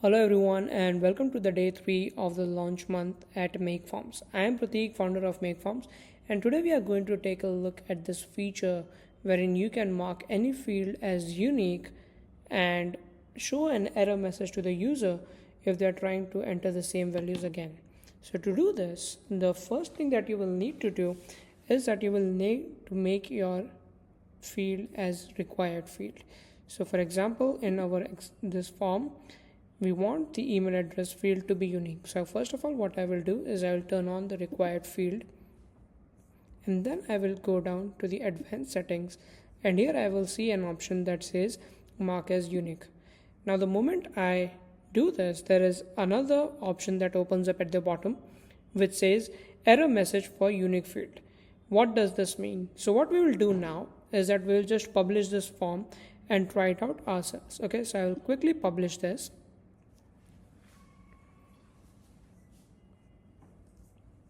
Hello everyone and welcome to the day 3 of the launch month at MakeForms. I am Prateek, founder of MakeForms, and today we are going to take a look at this feature wherein you can mark any field as unique and show an error message to the user if they are trying to enter the same values again. So to do this, the first thing that you will need to do is that you will need to make your field as required field. So for example, in our this form, we want the email address field to be unique. So first of all, what I will do is I will turn on the required field, and then I will go down to the advanced settings, and here I will see an option that says mark as unique. Now the moment I do this, there is another option that opens up at the bottom which says error message for unique field. What does this mean? So what we will do now is that we will just publish this form and try it out ourselves. Okay, so I will quickly publish this.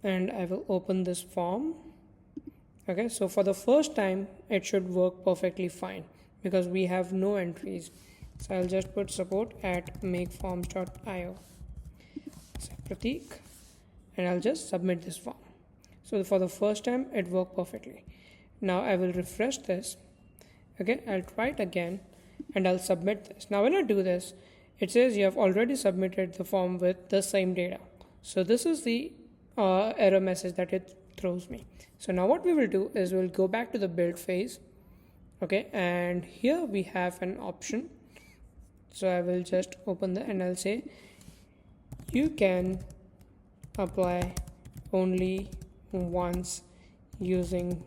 And I will open this form. Okay, so for the first time it should work perfectly fine because we have no entries. So I'll just put support at makeforms.io. So Prateek, and I'll just submit this form. So for the first time it worked perfectly. Now I will refresh this. Okay, I'll try it again and I'll submit this. Now when I do this, it says you have already submitted the form with the same data. So this is the error message that it throws me. So now what we will do is we'll go back to the build phase. Okay, and here we have an option. So I will just open that and I'll say you can apply only once using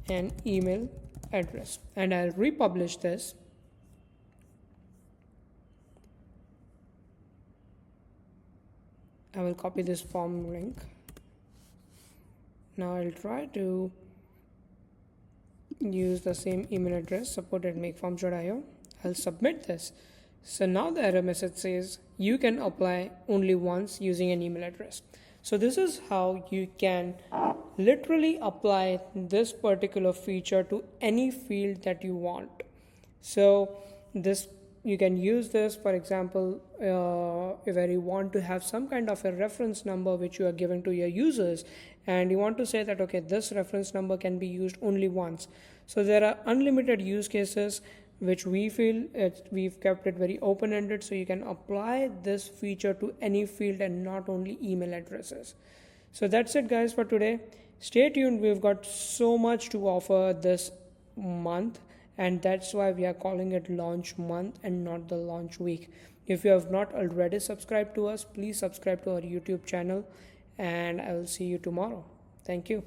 an email address, and I'll republish this. I will copy this form link. Now I'll try to use the same email address, support at makeforms.io. I'll submit this. So now the error message says you can apply only once using an email address. So this is how you can literally apply this particular feature to any field that you want. So this you can use this, for example, if you want to have some kind of a reference number which you are giving to your users, and you want to say that, okay, this reference number can be used only once. So there are unlimited use cases which we feel we've kept it very open-ended, so you can apply this feature to any field and not only email addresses. So that's it guys for today. Stay tuned, we've got so much to offer this month, and that's why we are calling it launch month and not the launch week. If you have not already subscribed to us, please subscribe to our YouTube channel, and I will see you tomorrow. Thank you.